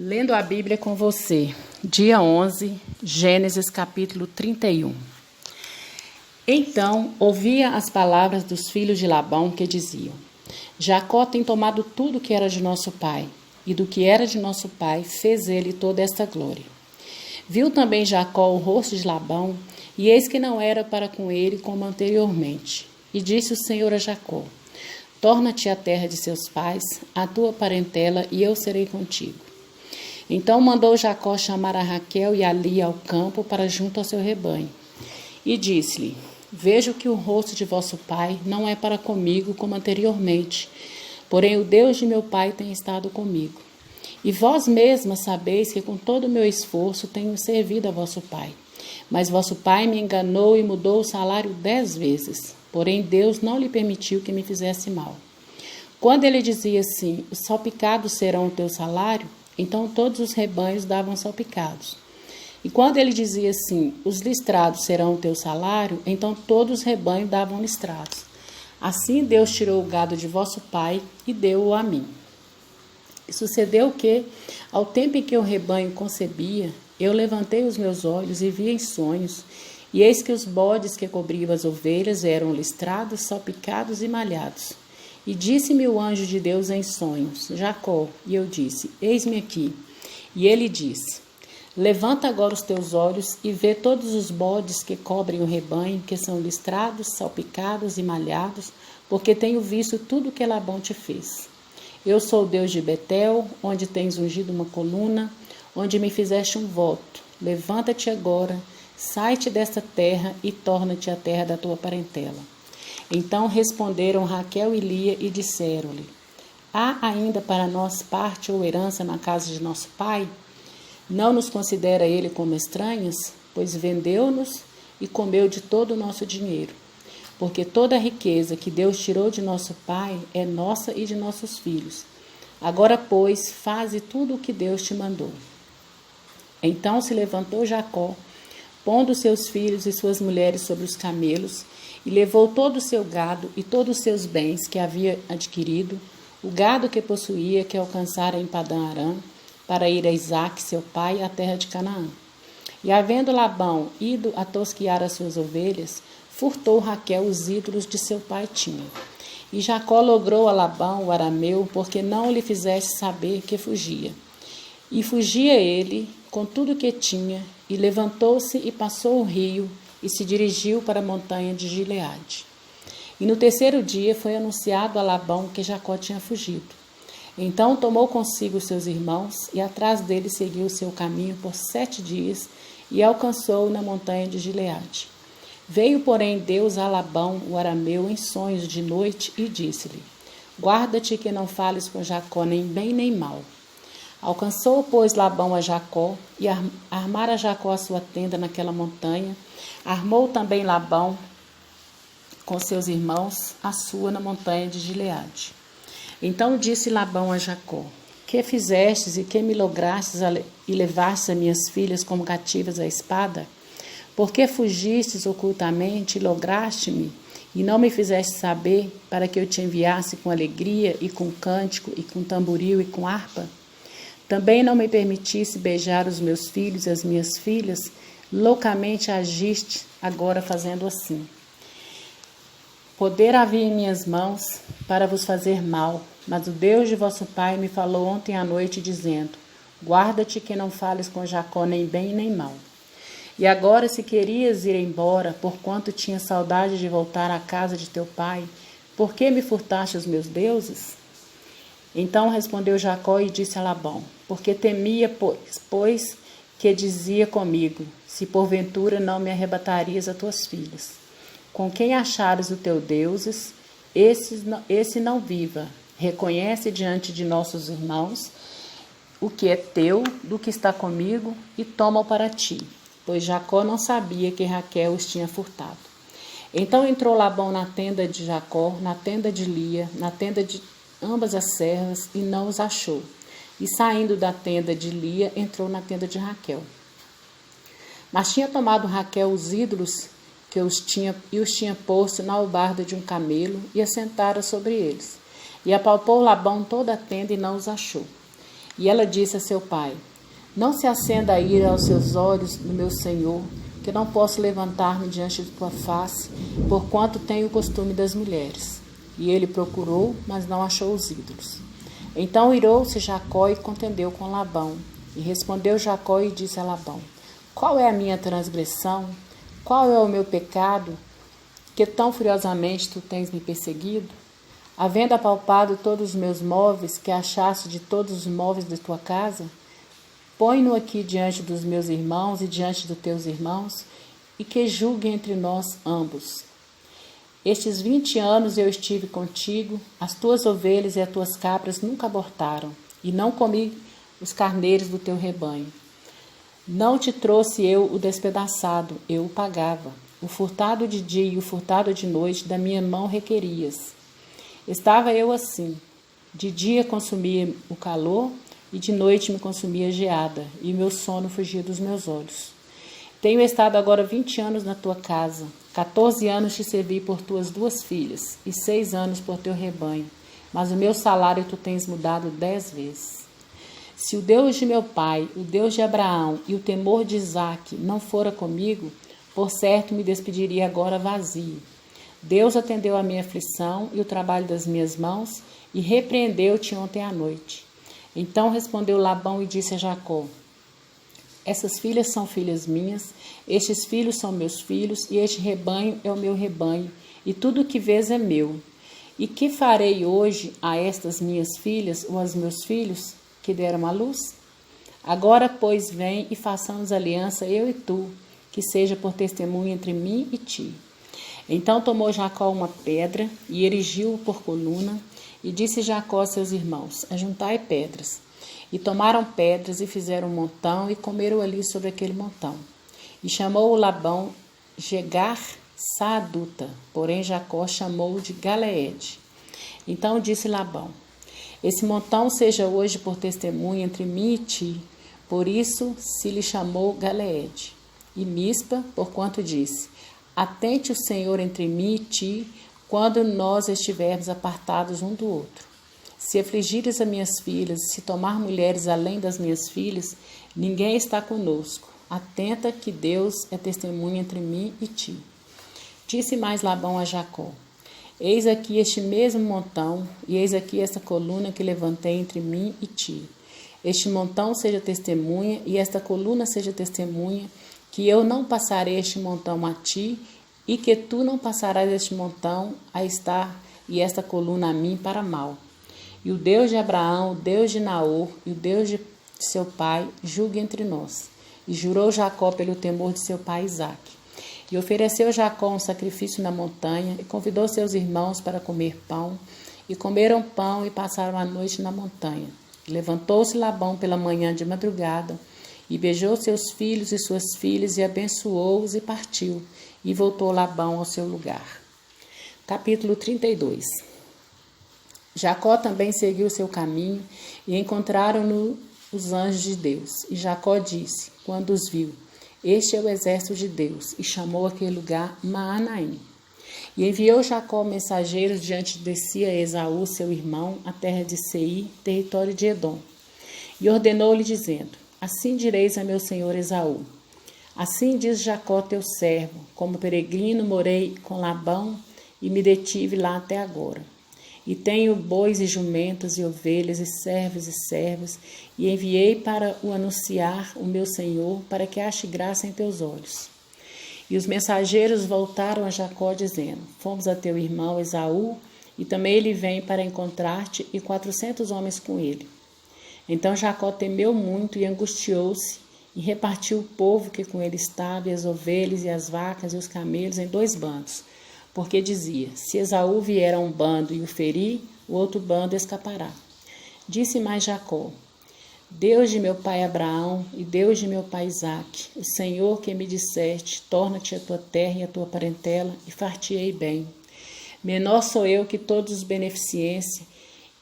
Lendo a Bíblia com você, dia 11, Gênesis capítulo 31. Então ouvia as palavras dos filhos de Labão que diziam: Jacó tem tomado tudo que era de nosso pai, e do que era de nosso pai fez ele toda esta glória. Viu também Jacó o rosto de Labão, e eis que não era para com ele como anteriormente. E disse o Senhor a Jacó: Torna-te à terra de seus pais, à tua parentela, e eu serei contigo. Então mandou Jacó chamar a Raquel e a Lia ao campo para junto ao seu rebanho. E disse-lhe: Vejo que o rosto de vosso pai não é para comigo como anteriormente, porém o Deus de meu pai tem estado comigo. E vós mesmas sabeis que com todo o meu esforço tenho servido a vosso pai. Mas vosso pai me enganou e mudou o salário 10 vezes, porém Deus não lhe permitiu que me fizesse mal. Quando ele dizia assim: Os salpicados serão o teu salário, então todos os rebanhos davam salpicados. E quando ele dizia assim: Os listrados serão o teu salário, então todos os rebanhos davam listrados. Assim Deus tirou o gado de vosso pai e deu-o a mim. E sucedeu que, ao tempo em que o rebanho concebia, eu levantei os meus olhos e vi em sonhos, e eis que os bodes que cobriam as ovelhas eram listrados, salpicados e malhados. E disse-me o anjo de Deus em sonhos: Jacó. E eu disse: Eis-me aqui. E ele disse: Levanta agora os teus olhos e vê todos os bodes que cobrem o rebanho, que são listrados, salpicados e malhados, porque tenho visto tudo que Labão te fez. Eu sou o Deus de Betel, onde tens ungido uma coluna, onde me fizeste um voto. Levanta-te agora, sai-te desta terra e torna-te à terra da tua parentela. Então responderam Raquel e Lia e disseram-lhe: Há ainda para nós parte ou herança na casa de nosso pai? Não nos considera ele como estranhas? Pois vendeu-nos e comeu de todo o nosso dinheiro. Porque toda a riqueza que Deus tirou de nosso pai é nossa e de nossos filhos. Agora, pois, faze tudo o que Deus te mandou. Então se levantou Jacó, pondo seus filhos e suas mulheres sobre os camelos, e levou todo o seu gado e todos os seus bens que havia adquirido, o gado que possuía, que alcançara em Padã-Arã, para ir a Isaque, seu pai, à terra de Canaã. E havendo Labão ido a tosquiar as suas ovelhas, furtou Raquel os ídolos de seu pai tinha. E Jacó logrou a Labão, o arameu, porque não lhe fizesse saber que fugia. E fugia ele com tudo o que tinha, e levantou-se e passou o rio, e se dirigiu para a montanha de Gileade. E no terceiro dia foi anunciado a Labão que Jacó tinha fugido. Então tomou consigo seus irmãos, e atrás dele seguiu o seu caminho por 7 dias, e alcançou-o na montanha de Gileade. Veio, porém, Deus a Labão, o arameu, em sonhos de noite, e disse-lhe: Guarda-te que não fales com Jacó nem bem nem mal. Alcançou, pois, Labão a Jacó, e armara Jacó a sua tenda naquela montanha. Armou também Labão com seus irmãos a sua na montanha de Gileade. Então disse Labão a Jacó: Que fizestes e que me lograstes e levastes as minhas filhas como cativas à espada? Por que fugistes ocultamente e lograste-me, e não me fizeste saber, para que eu te enviasse com alegria e com cântico e com tamboril e com harpa? Também não me permitisse beijar os meus filhos e as minhas filhas, loucamente agiste agora fazendo assim. Poder havia em minhas mãos para vos fazer mal, mas o Deus de vosso pai me falou ontem à noite, dizendo: Guarda-te que não fales com Jacó nem bem nem mal. E agora, se querias ir embora, porquanto tinha saudade de voltar à casa de teu pai, por que me furtaste os meus deuses? Então respondeu Jacó e disse a Labão: Porque temia, pois que dizia comigo: Se porventura não me arrebatarias a tuas filhas. Com quem achares o teu deuses, esse não viva. Reconhece diante de nossos irmãos o que é teu, do que está comigo, e toma-o para ti. Pois Jacó não sabia que Raquel os tinha furtado. Então entrou Labão na tenda de Jacó, na tenda de Lia, na tenda de ambas as servas, e não os achou. E saindo da tenda de Lia, entrou na tenda de Raquel. Mas tinha tomado Raquel os ídolos que os tinha posto na albarda de um camelo, e assentara sobre eles. E apalpou Labão toda a tenda e não os achou. E ela disse a seu pai: Não se acenda a ira aos seus olhos do meu senhor, que não posso levantar-me diante de tua face, porquanto tenho o costume das mulheres. E ele procurou, mas não achou os ídolos. Então irou-se Jacó e contendeu com Labão. E respondeu Jacó e disse a Labão: Qual é a minha transgressão? Qual é o meu pecado, que tão furiosamente tu tens me perseguido? Havendo apalpado todos os meus móveis, que achaste de todos os móveis de tua casa, põe-no aqui diante dos meus irmãos e diante dos teus irmãos, e que julguem entre nós ambos. Estes 20 anos eu estive contigo, as tuas ovelhas e as tuas cabras nunca abortaram, e não comi os carneiros do teu rebanho. Não te trouxe eu o despedaçado, eu o pagava. O furtado de dia e o furtado de noite da minha mão requerias. Estava eu assim, de dia consumia o calor, e de noite me consumia a geada, e meu sono fugia dos meus olhos. Tenho estado agora 20 anos na tua casa, 14 anos te servi por tuas 2 filhas, e 6 anos por teu rebanho, mas o meu salário tu tens mudado 10 vezes. Se o Deus de meu pai, o Deus de Abraão e o temor de Isaque não fora comigo, por certo me despediria agora vazio. Deus atendeu a minha aflição e o trabalho das minhas mãos, e repreendeu-te ontem à noite. Então respondeu Labão e disse a Jacó: Essas filhas são filhas minhas, estes filhos são meus filhos, e este rebanho é o meu rebanho, e tudo o que vês é meu. E que farei hoje a estas minhas filhas ou aos meus filhos que deram à luz? Agora, pois, vem e façamos aliança eu e tu, que seja por testemunho entre mim e ti. Então tomou Jacó uma pedra e erigiu-o por coluna, e disse Jacó a seus irmãos: Ajuntai pedras. E tomaram pedras e fizeram um montão e comeram ali sobre aquele montão. E chamou-o Labão Jegar-Saaduta, porém Jacó chamou-o de Galeede. Então disse Labão: Esse montão seja hoje por testemunho entre mim e ti. Por isso se lhe chamou Galeede. E Mispa, porquanto disse: Atente o Senhor entre mim e ti, quando nós estivermos apartados um do outro. Se afligires as minhas filhas, se tomar mulheres além das minhas filhas, ninguém está conosco. Atenta que Deus é testemunha entre mim e ti. Disse mais Labão a Jacó: Eis aqui este mesmo montão, e eis aqui esta coluna que levantei entre mim e ti. Este montão seja testemunha, e esta coluna seja testemunha, que eu não passarei este montão a ti, e que tu não passarás este montão a estar e esta coluna a mim para mal. E o Deus de Abraão, o Deus de Naor e o Deus de seu pai julgue entre nós. E jurou Jacó pelo temor de seu pai Isaque. E ofereceu Jacó um sacrifício na montanha e convidou seus irmãos para comer pão. E comeram pão e passaram a noite na montanha. Levantou-se Labão pela manhã de madrugada e beijou seus filhos e suas filhas e abençoou-os e partiu. E voltou Labão ao seu lugar. Capítulo 32. Jacó também seguiu seu caminho e encontraram-no os anjos de Deus. E Jacó disse, quando os viu: Este é o exército de Deus, e chamou aquele lugar Maanaim. E enviou Jacó mensageiros diante de si a Esaú, seu irmão, a terra de Seir, território de Edom. E ordenou-lhe, dizendo: Assim direis a meu senhor Esaú: Assim diz Jacó teu servo: Como peregrino morei com Labão e me detive lá até agora. E tenho bois e jumentas e ovelhas e servos e servas, e enviei para o anunciar o meu senhor, para que ache graça em teus olhos. E os mensageiros voltaram a Jacó, dizendo: Fomos a teu irmão Esaú, e também ele vem para encontrar-te, e 400 homens com ele. Então Jacó temeu muito e angustiou-se, e repartiu o povo que com ele estava, e as ovelhas, e as vacas, e os camelos, em 2 bandos. Porque dizia: Se Esaú vier a um bando e o ferir, o outro bando escapará. Disse mais Jacó: Deus de meu pai Abraão e Deus de meu pai Isaque, o Senhor que me disseste: Torna-te a tua terra e a tua parentela, e far-te-ei bem. Menor sou eu que todos os beneficência,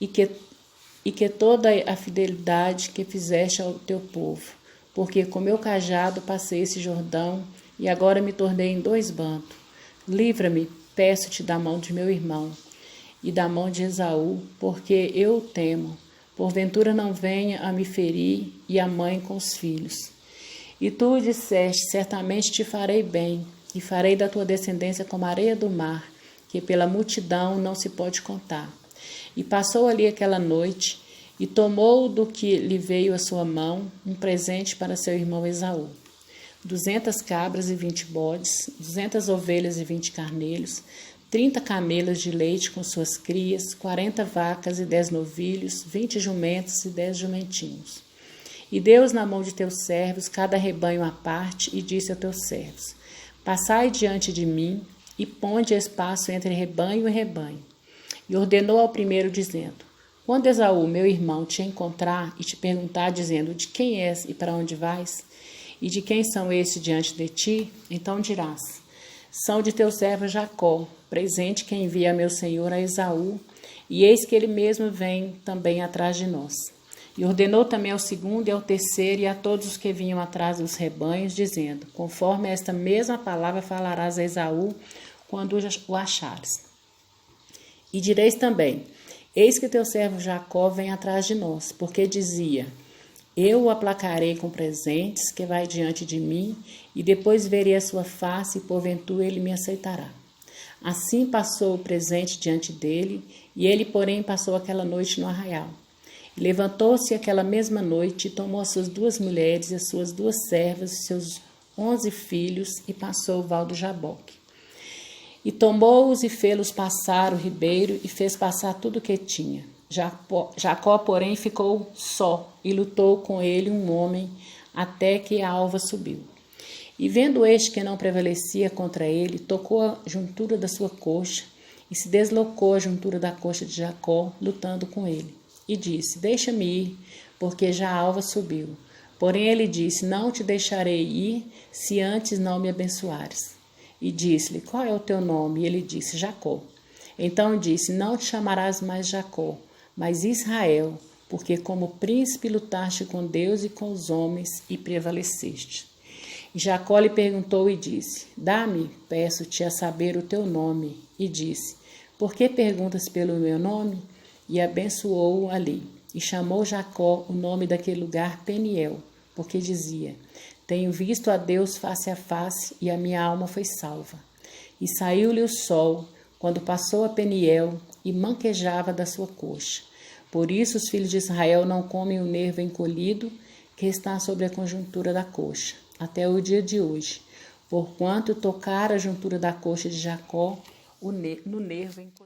e que toda a fidelidade que fizeste ao teu povo. Porque com meu cajado passei esse Jordão, e agora me tornei em 2 bandos. Livra-me, peço-te, da mão de meu irmão, e da mão de Esaú, porque eu o temo, porventura não venha a me ferir, e a mãe com os filhos. E tu disseste, certamente te farei bem, e farei da tua descendência como a areia do mar, que pela multidão não se pode contar. E passou ali aquela noite, e tomou do que lhe veio à sua mão um presente para seu irmão Esaú. 200 cabras e 20 bodes, 200 ovelhas e 20 carneiros, 30 camelos de leite com suas crias, 40 vacas e 10 novilhos, 20 jumentos e 10 jumentinhos. E deu na mão de teus servos cada rebanho à parte, e disse a teus servos: Passai diante de mim, e ponde espaço entre rebanho e rebanho. E ordenou ao primeiro, dizendo: Quando Esaú, meu irmão, te encontrar e te perguntar, dizendo: De quem és e para onde vais? E de quem são estes diante de ti? Então dirás: São de teu servo Jacó, presente que envia meu senhor a Esaú, e eis que ele mesmo vem também atrás de nós. E ordenou também ao segundo e ao terceiro e a todos os que vinham atrás dos rebanhos, dizendo: Conforme esta mesma palavra falarás a Esaú quando o achares. E direis também: Eis que teu servo Jacó vem atrás de nós, porque dizia: Eu o aplacarei com presentes, que vai diante de mim, e depois verei a sua face, e porventura ele me aceitará. Assim passou o presente diante dele, e ele, porém, passou aquela noite no arraial. Levantou-se aquela mesma noite, e tomou as suas 2 mulheres, e as suas 2 servas, e seus 11 filhos, e passou o val do Jaboque. E tomou-os e fê-los passar o ribeiro, e fez passar tudo o que tinha. Jacó, porém, ficou só, e lutou com ele um homem, até que a alva subiu. E vendo este que não prevalecia contra ele, tocou a juntura da sua coxa, e se deslocou a juntura da coxa de Jacó, lutando com ele. E disse: Deixa-me ir, porque já a alva subiu. Porém ele disse: Não te deixarei ir, se antes não me abençoares. E disse-lhe: Qual é o teu nome? E ele disse: Jacó. Então disse: Não te chamarás mais Jacó, mas Israel, porque como príncipe lutaste com Deus e com os homens, e prevaleceste. E Jacó lhe perguntou e disse: Dá-me, peço-te, a saber o teu nome. E disse: Por que perguntas pelo meu nome? E abençoou-o ali. E chamou Jacó o nome daquele lugar Peniel, porque dizia: Tenho visto a Deus face a face, e a minha alma foi salva. E saiu-lhe o sol, quando passou a Peniel, e manquejava da sua coxa. Por isso os filhos de Israel não comem o nervo encolhido, que está sobre a conjuntura da coxa, até o dia de hoje, porquanto tocara a juntura da coxa de Jacó no nervo encolhido.